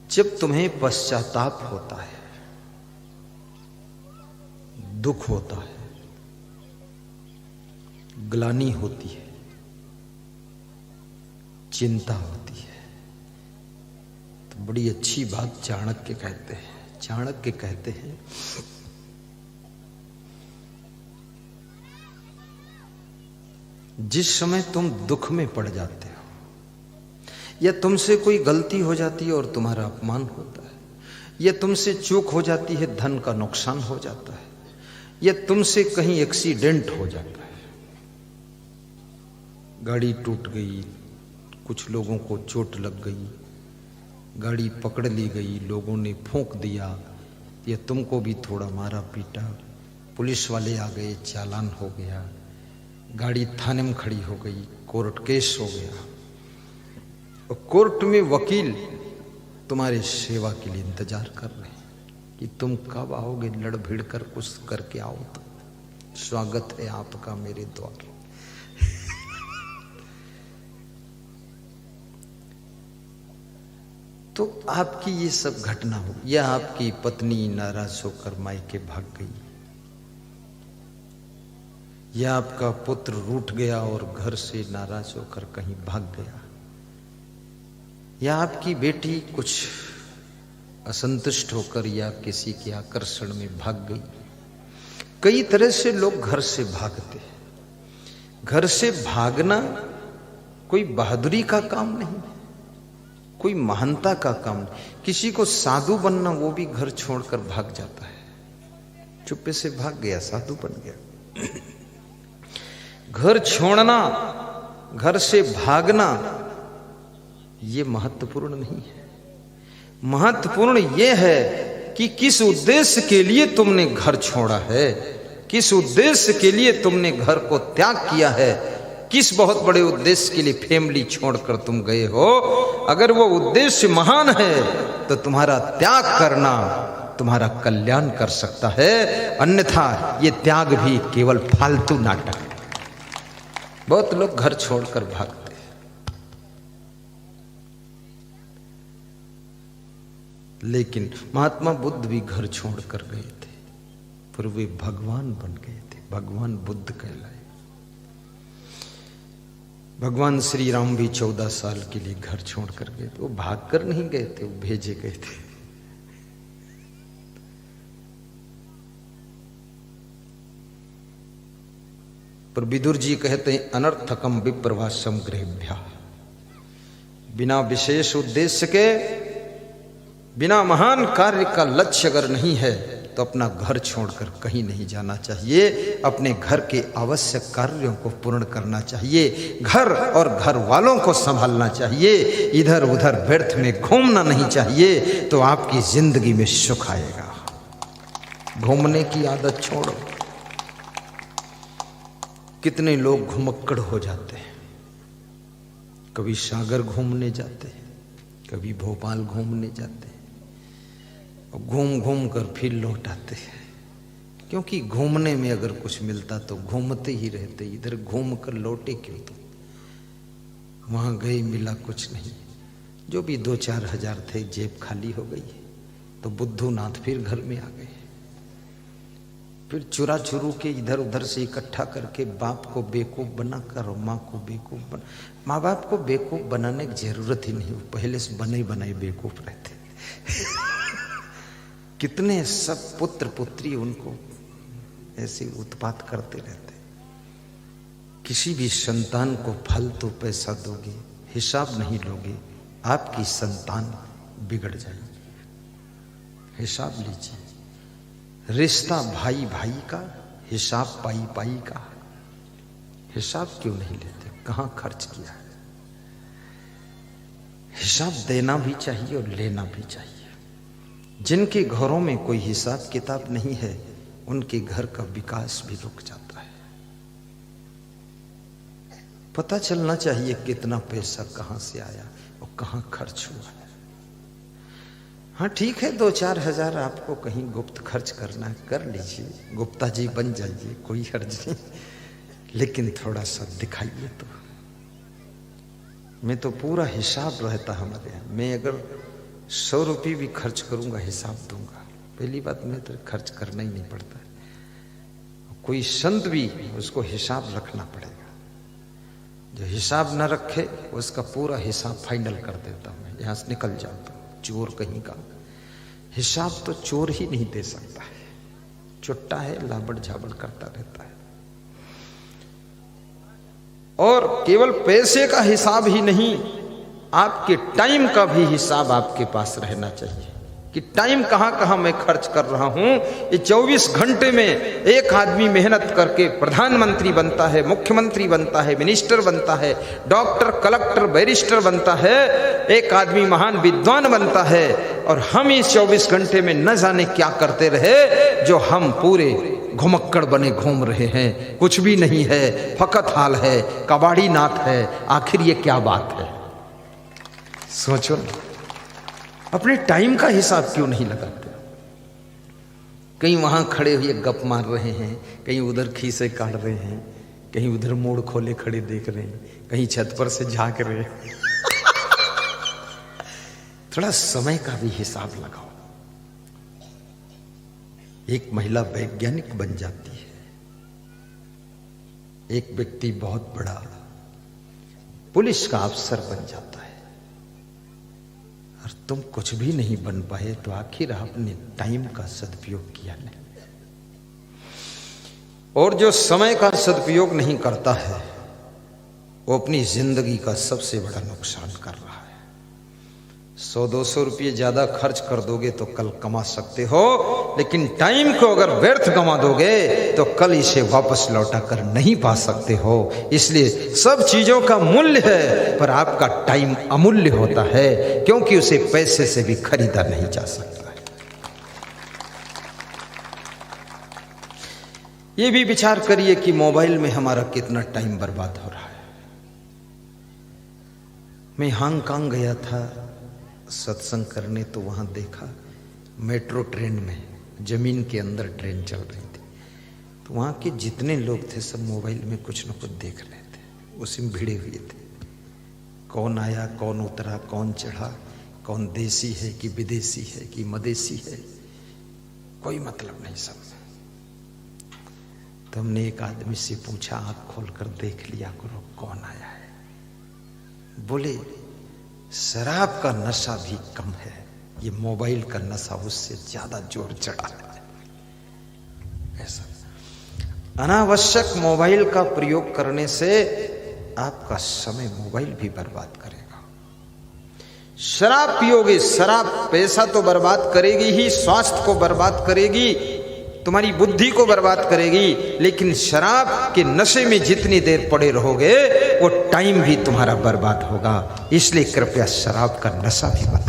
जब तुम्हें पश्चाताप होता है, दुख होता है, ग्लानि होती है, चिंता होती है, तो बड़ी अच्छी बात चाणक्य कहते हैं। चाणक्य कहते हैं जिस समय तुम दुख में पड़ जाते हो या तुमसे कोई गलती हो जाती है और तुम्हारा अपमान होता है, या तुमसे चूक हो जाती है, धन का नुकसान हो जाता है, या तुमसे कहीं एक्सीडेंट हो जाता है, गाड़ी टूट गई, कुछ लोगों को चोट लग गई, गाड़ी पकड़ ली गई, लोगों ने फूंक दिया, या तुमको भी थोड़ा मारा पीटा, पुलिस वाले आ गए, चालान हो गया, गाड़ी थाने में खड़ी हो गई, कोर्ट केस हो गया, और कोर्ट में वकील तुम्हारे सेवा के लिए इंतजार कर रहे हैं कि तुम कब आओगे, लड़ भिड़ कर कुछ करके आओ, तो स्वागत है आपका मेरे द्वार। तो आपकी ये सब घटना हो, या आपकी पत्नी नाराज होकर मायके भाग गई, या आपका पुत्र रूठ गया और घर से नाराज होकर कहीं भाग गया, या आपकी बेटी कुछ असंतुष्ट होकर या किसी के आकर्षण में भाग गई। कई तरह से लोग घर से भागते हैं। घर से भागना कोई बहादुरी का काम नहीं, कोई महानता का काम नहीं। किसी को साधु बनना, वो भी घर छोड़कर भाग जाता है, चुप्पे से भाग गया, साधु बन गया। घर छोड़ना, घर से भागना, ये महत्वपूर्ण नहीं है। महत्वपूर्ण ये है कि किस उद्देश्य के लिए तुमने घर छोड़ा है, किस उद्देश्य के लिए तुमने घर को त्याग किया है, किस बहुत बड़े उद्देश्य के लिए फैमिली छोड़कर तुम गए हो। अगर वो उद्देश्य महान है तो तुम्हारा त्याग करना तुम्हारा कल्याण कर सकता है, अन्यथा ये त्याग भी केवल फालतू नाटक है। बहुत लोग घर छोड़कर भागते हैं। लेकिन महात्मा बुद्ध भी घर छोड़कर गए थे, पर वे भगवान बन गए थे, भगवान बुद्ध कहलाए। भगवान श्री राम भी 14 साल के लिए घर छोड़कर गए थे। वो भागकर नहीं गए थे, वो भेजे गए थे। पर विदुर जी कहते हैं अनर्थकम विप्रवासम गृहेभ्यः, बिना विशेष उद्देश्य के, बिना महान कार्य का लक्ष्य अगर नहीं है तो अपना घर छोड़कर कहीं नहीं जाना चाहिए। अपने घर के आवश्यक कार्यों को पूर्ण करना चाहिए, घर और घर वालों को संभालना चाहिए, इधर उधर व्यर्थ में घूमना नहीं चाहिए, तो आपकी जिंदगी में सुख आएगा। घूमने की आदत छोड़ो। कितने लोग घुमक्कड़ हो जाते हैं, कभी सागर घूमने जाते हैं, कभी भोपाल घूमने जाते हैं, और घूम घूम कर फिर लौट आते हैं। क्योंकि घूमने में अगर कुछ मिलता तो घूमते ही रहते, इधर घूम कर लौटे क्यों? तो वहां गए, मिला कुछ नहीं। जो भी 2-4 हजार थे, जेब खाली हो गई। तो बुद्धू नाथ फिर घर में आ गए। फिर चुरा चुरू के इधर उधर से इकट्ठा करके बाप को बेवकूफ बनाकर और माँ को बेवकूफ बना। माँ बाप को बेवकूफ बनाने की जरूरत ही नहीं, पहले से बने बनाए बेवकूफ रहते। कितने सब पुत्र पुत्री उनको ऐसे उत्पात करते रहते। किसी भी संतान को फालतू पैसा दोगे, हिसाब नहीं लोगे, आपकी संतान बिगड़ जाएगी। हिसाब लीजिए। रिश्ता भाई भाई का, हिसाब पाई पाई का। हिसाब क्यों नहीं लेते? कहां खर्च किया है? हिसाब देना भी चाहिए और लेना भी चाहिए। जिनके घरों में कोई हिसाब किताब नहीं है, उनके घर का विकास भी रुक जाता है। पता चलना चाहिए कितना पैसा कहां से आया और कहां खर्च हुआ है। हाँ ठीक है, 2-4 हजार आपको कहीं गुप्त खर्च करना है, कर लीजिए, गुप्ता जी बन जाइए, कोई हर्ज नहीं। लेकिन थोड़ा सा दिखाइए तो। मैं तो पूरा हिसाब रहता हमारे यहाँ। मैं अगर 100 रुपये भी खर्च करूंगा हिसाब दूंगा। पहली बात में तो खर्च करना ही नहीं पड़ता, कोई संत भी उसको हिसाब रखना पड़ेगा। जो हिसाब न रखे उसका पूरा हिसाब फाइनल कर देता हूँ, यहाँ से निकल जाता हूँ। चोर कहीं का हिसाब तो चोर ही नहीं दे सकता है, चुट्टा है, लाबड़ झाबड़ करता रहता है। और केवल पैसे का हिसाब ही नहीं, आपके टाइम का भी हिसाब आपके पास रहना चाहिए कि टाइम कहां कहां मैं खर्च कर रहा हूं। ये 24 घंटे में एक आदमी मेहनत करके प्रधानमंत्री बनता है, मुख्यमंत्री बनता है, मिनिस्टर बनता है, डॉक्टर, कलेक्टर, बैरिस्टर बनता है, एक आदमी महान विद्वान बनता है। और हम इस 24 घंटे में न जाने क्या करते रहे, जो हम पूरे घुमक्कड़ बने घूम रहे हैं। कुछ भी नहीं है, फकत हाल है, कबाड़ी नाथ है। आखिर ये क्या बात है? सोचो, अपने टाइम का हिसाब क्यों नहीं लगाते? कहीं वहां खड़े हुए गप मार रहे हैं, कहीं उधर खीसे काट रहे हैं, कहीं उधर मोड़ खोले खड़े देख रहे हैं, कहीं छत पर से झांक रहे हैं। थोड़ा समय का भी हिसाब लगाओ। एक महिला वैज्ञानिक बन जाती है, एक व्यक्ति बहुत बड़ा पुलिस का अफसर बन जाता है, और तुम कुछ भी नहीं बन पाए तो आखिर आपने टाइम का सदुपयोग किया नहीं। और जो समय का सदुपयोग नहीं करता है वो अपनी जिंदगी का सबसे बड़ा नुकसान कर रहा है। 100-200 रुपये ज्यादा खर्च कर दोगे तो कल कमा सकते हो, लेकिन टाइम को अगर व्यर्थ कमा दोगे तो कल इसे वापस लौटा कर नहीं पा सकते हो। इसलिए सब चीजों का मूल्य है, पर आपका टाइम अमूल्य होता है, क्योंकि उसे पैसे से भी खरीदा नहीं जा सकता है। ये भी विचार करिए कि मोबाइल में हमारा कितना टाइम बर्बाद हो रहा है। मैं हांगकांग गया था सत्संग करने, तो वहां देखा मेट्रो ट्रेन में जमीन के अंदर ट्रेन चल रही थी, तो वहां के जितने लोग थे सब मोबाइल में कुछ न कुछ देख रहे थे, उसी में भिड़े हुए थे। कौन आया, कौन उतरा, कौन चढ़ा, कौन देसी है कि विदेशी है कि मदेशी है, कोई मतलब नहीं सब। तो हमने एक आदमी से पूछा, आंख खोलकर देख लिया करो कौन आया है। बोले शराब का नशा भी कम है, ये मोबाइल का नशा उससे ज्यादा जोर चढ़ा है। ऐसा अनावश्यक मोबाइल का प्रयोग करने से आपका समय मोबाइल भी बर्बाद करेगा। शराब पियोगे, शराब पैसा तो बर्बाद करेगी ही, स्वास्थ्य को बर्बाद करेगी, तुम्हारी बुद्धि को बर्बाद करेगी, लेकिन शराब के नशे में जितनी देर पड़े रहोगे वो टाइम भी तुम्हारा बर्बाद होगा। इसलिए कृपया शराब का नशा भी मत